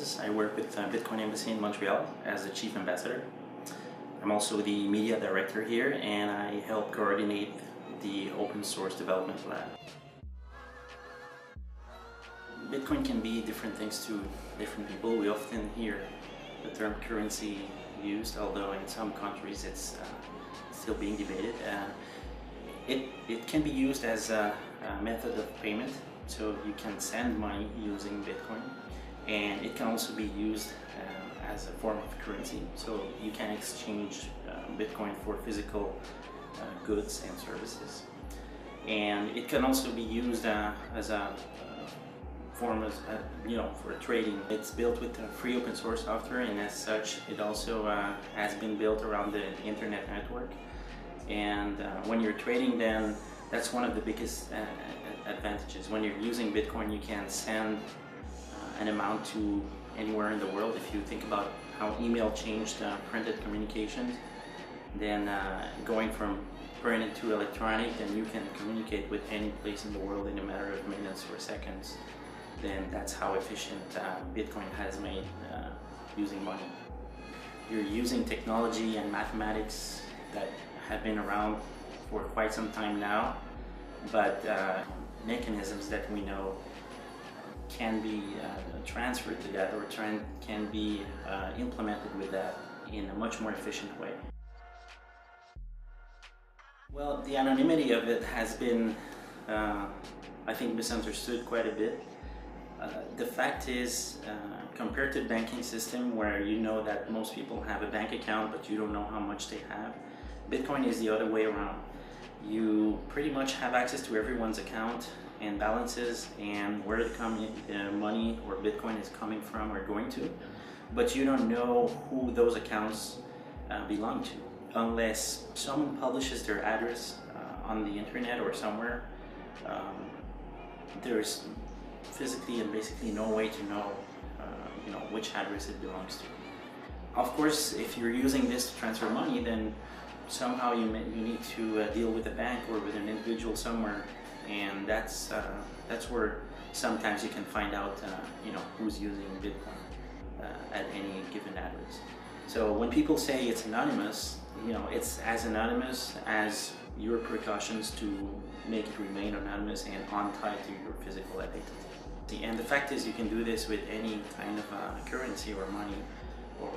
business. I work with Bitcoin Embassy in Montreal as the Chief Ambassador. I'm also the Media Director here, and I help coordinate the Open Source Development Lab. Bitcoin can be different things to different people. We often hear the term currency used, although in some countries it's still being debated. It can be used as a method of payment, so you can send money using Bitcoin, and it can also be used as a form of currency, so you can exchange Bitcoin for physical goods and services. And it can also be used as a form of, for trading. It's built with free open source software, and as such it also has been built around the internet network. And when you're trading, then that's one of the biggest advantages. When you're using Bitcoin, you can send an amount to anywhere in the world. If you think about how email changed printed communications, then going from printed to electronic, then you can communicate with any place in the world in a matter of minutes or seconds. Then that's how efficient Bitcoin has made using money. You're using technology and mathematics that have been around for quite some time now, but mechanisms that we know can be transferred to that, or can be implemented with that in a much more efficient way. Well, the anonymity of it has been, I think, misunderstood quite a bit. The fact is, compared to the banking system, where you know that most people have a bank account but you don't know how much they have, Bitcoin is the other way around. You pretty much have access to everyone's account and balances and where the money or Bitcoin is coming from or going to, but you don't know who those accounts belong to unless someone publishes their address on the internet or somewhere. There's physically and basically no way to know which address it belongs to. Of course, if you're using this to transfer money, then somehow you need to deal with a bank or with an individual somewhere, and that's where sometimes you can find out who's using Bitcoin at any given address. So when people say it's anonymous, it's as anonymous as your precautions to make it remain anonymous and untied to your physical identity. And the fact is, you can do this with any kind of currency or money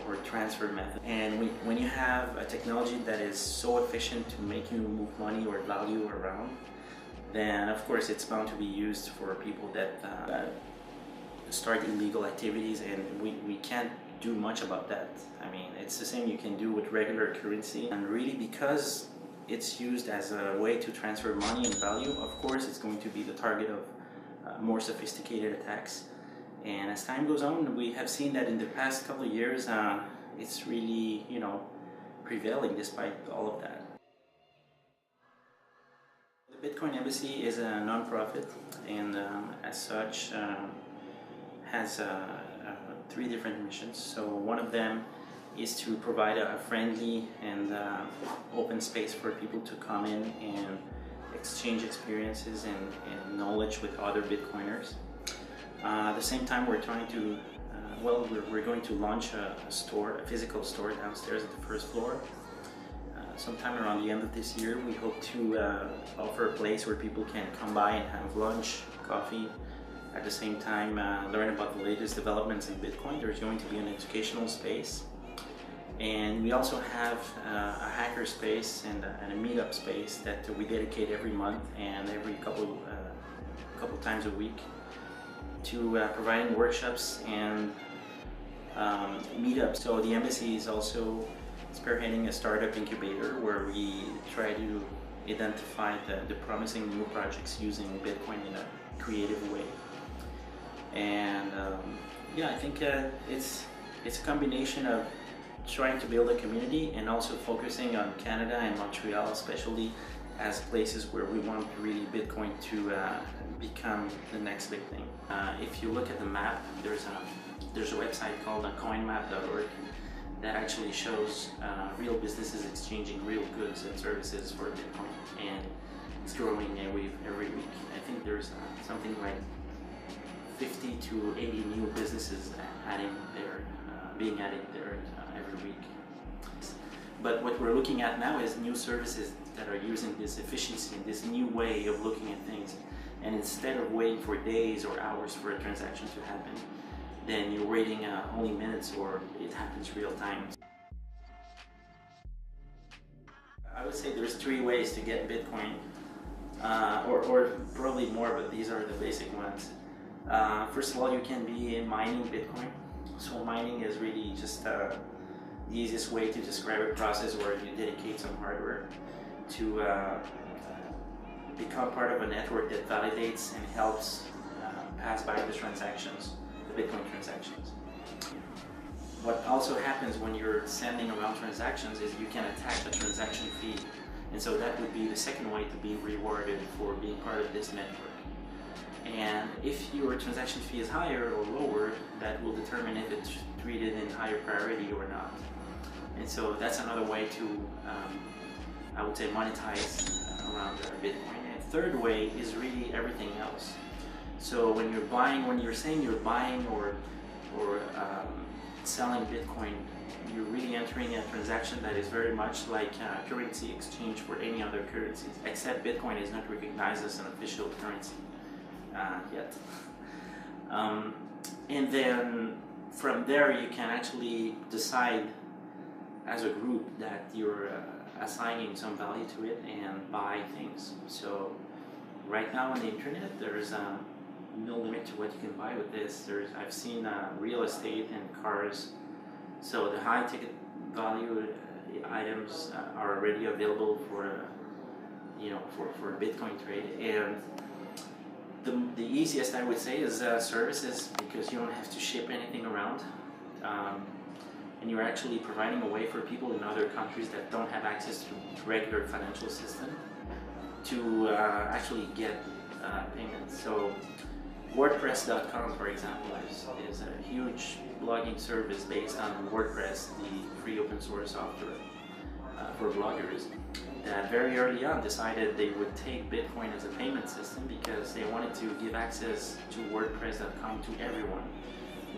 or transfer method. And when you have a technology that is so efficient to make you move money or value around, then of course it's bound to be used for people that start illegal activities, and we can't do much about that. I mean, it's the same you can do with regular currency, and really, because it's used as a way to transfer money and value, of course it's going to be the target of more sophisticated attacks. And as time goes on, we have seen that in the past couple of years, it's really, prevailing despite all of that. The Bitcoin Embassy is a non-profit, and as such has three different missions. So one of them is to provide a friendly and open space for people to come in and exchange experiences and knowledge with other Bitcoiners. At the same time, we're trying to, we're going to launch a physical store downstairs at the first floor. Sometime around the end of this year, we hope to offer a place where people can come by and have lunch, coffee. At the same time, learn about the latest developments in Bitcoin. There's going to be an educational space. And we also have a hacker space and a meetup space that we dedicate every month and every couple times a week to providing workshops and meetups. So the embassy is also spearheading a startup incubator where we try to identify the promising new projects using Bitcoin in a creative way. And I think it's a combination of trying to build a community and also focusing on Canada and Montreal especially as places where we want really Bitcoin to become the next big thing. If you look at the map, there's a website called coinmap.org that actually shows real businesses exchanging real goods and services for Bitcoin, and it's growing every week. I think there's something like 50 to 80 new businesses being added there every week. But what we're looking at now is new services that are using this efficiency and this new way of looking at things. And instead of waiting for days or hours for a transaction to happen, then you're waiting only minutes, or it happens real time. I would say there's 3 ways to get Bitcoin, or probably more, but these are the basic ones. First of all, you can be mining Bitcoin. So mining is really just the easiest way to describe a process where you dedicate some hardware to become part of a network that validates and helps pass by the transactions, the Bitcoin transactions. What also happens when you're sending around transactions is you can attack the transaction fee. And so that would be the second way to be rewarded for being part of this network. And if your transaction fee is higher or lower, that will determine if it's treated in higher priority or not. And so that's another way to, I would say, monetize around Bitcoin. And third way is really everything else. So when you're saying you're buying or selling Bitcoin, you're really entering a transaction that is very much like a currency exchange for any other currencies, except Bitcoin is not recognized as an official currency yet. And then from there you can actually decide as a group that you're assigning some value to it and buy things. So right now on the internet there's no limit to what you can buy with this. I've seen real estate and cars. So the high ticket value items are already available for for Bitcoin trade. And the easiest, I would say, is services, because you don't have to ship anything around, and you're actually providing a way for people in other countries that don't have access to regular financial system to actually get payments. So WordPress.com, for example, is a huge blogging service based on WordPress, the free open source software for bloggers, that very early on decided they would take Bitcoin as a payment system because they wanted to give access to WordPress.com to everyone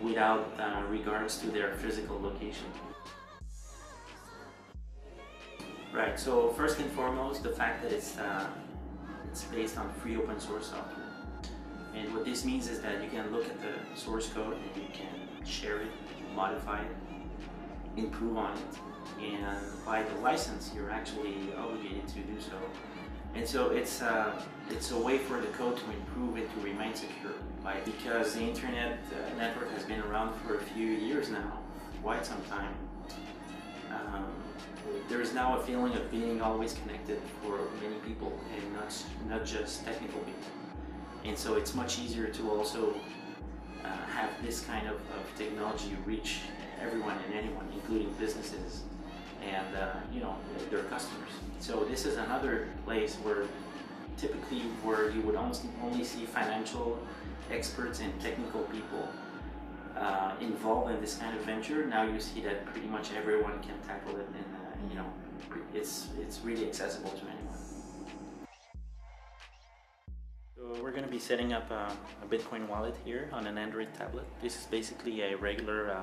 without regards to their physical location. Right, so first and foremost, the fact that it's based on free open source software. And what this means is that you can look at the source code and you can share it, modify it, improve on it. And by the license, you're actually obligated to do so. And so it's a way for the code to improve and to remain secure. Because the internet network has been around for a few years now, quite some time. There is now a feeling of being always connected for many people, and not just technical people. And so it's much easier to also have this kind of technology reach everyone and anyone, including businesses and their customers. So this is another place where typically you would only see financial experts and technical people involved in this kind of venture. Now you see that pretty much everyone can tackle it, and it's really accessible to anyone. So we're going to be setting up a Bitcoin wallet here on an Android tablet. This is basically a regular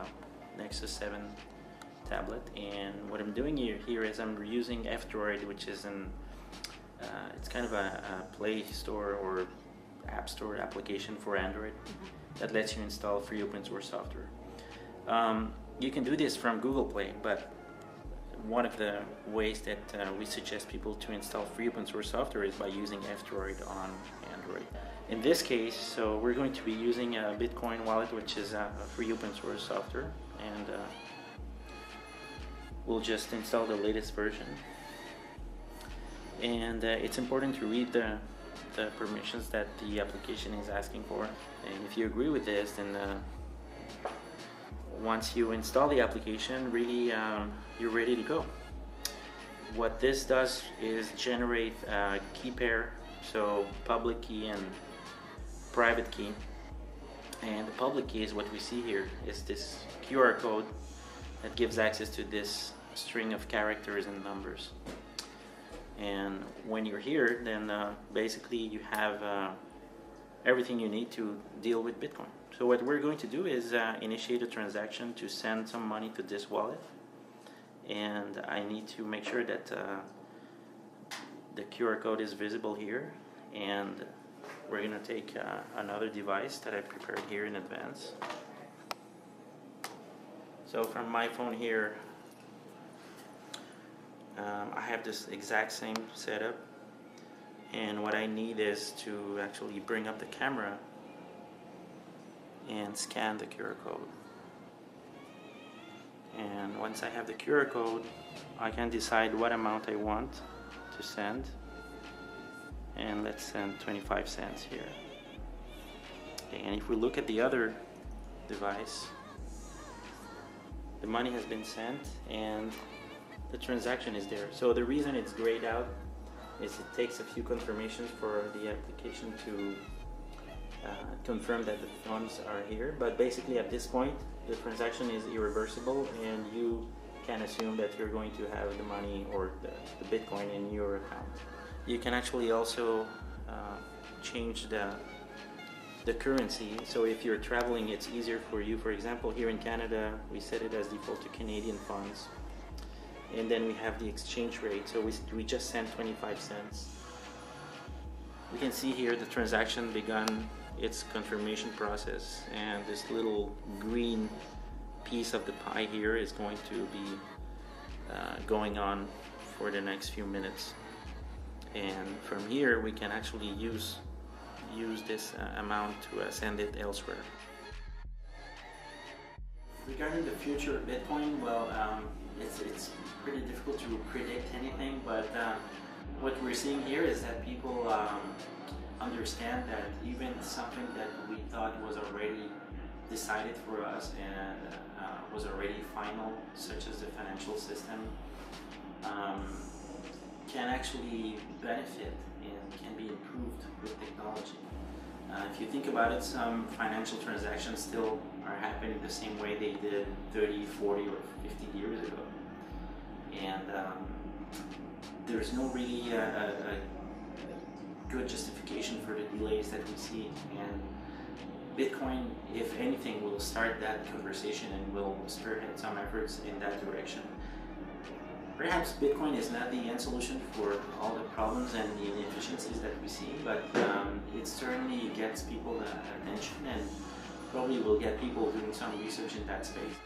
Nexus 7 tablet, and what I'm doing here is I'm using F-Droid, which is it's kind of a Play Store or App Store application for Android that lets you install free open source software. You can do this from Google Play, but one of the ways that we suggest people to install free open source software is by using F-Droid on Android. In this case, so we're going to be using a Bitcoin wallet, which is a free open source software, and we'll just install the latest version. And it's important to read the permissions that the application is asking for. And if you agree with this, then once you install the application, really you're ready to go. What this does is generate a key pair, so public key and private key. And the public key is what we see here, is this QR code that gives access to this string of characters and numbers. And when you're here, then basically you have everything you need to deal with Bitcoin. So what we're going to do is initiate a transaction to send some money to this wallet, and I need to make sure that the QR code is visible here, and we're going to take another device that I prepared here in advance. So from my phone here, I have this exact same setup, and what I need is to actually bring up the camera and scan the QR code. And once I have the QR code, I can decide what amount I want to send, and let's send 25 cents here. Okay, and if we look at the other device, the money has been sent and the transaction is there. So the reason it's grayed out is it takes a few confirmations for the application to confirm that the funds are here, but basically at this point the transaction is irreversible, and you can assume that you're going to have the money or the Bitcoin in your account. You can actually also change the currency. So if you're traveling, it's easier for you. For example, here in Canada, we set it as default to Canadian funds, and then we have the exchange rate. So we just sent 25 cents. We can see here the transaction begun its confirmation process, and this little green piece of the pie here is going to be going on for the next few minutes, and from here we can actually use this amount to send it elsewhere. Regarding the future of Bitcoin, well, it's pretty difficult to predict anything, but what we're seeing here is that people understand that even something that we thought was already decided for us and was already final, such as the financial system, can actually benefit and can be improved with technology. If you think about it, some financial transactions still are happening the same way they did 30, 40, or 50 years ago. And there's no really a good justification for the delays that we see. And Bitcoin, if anything, will start that conversation and will spearhead some efforts in that direction. Perhaps Bitcoin is not the end solution for all the problems and the inefficiencies that we see, but it certainly gets people attention and probably will get people doing some research in that space.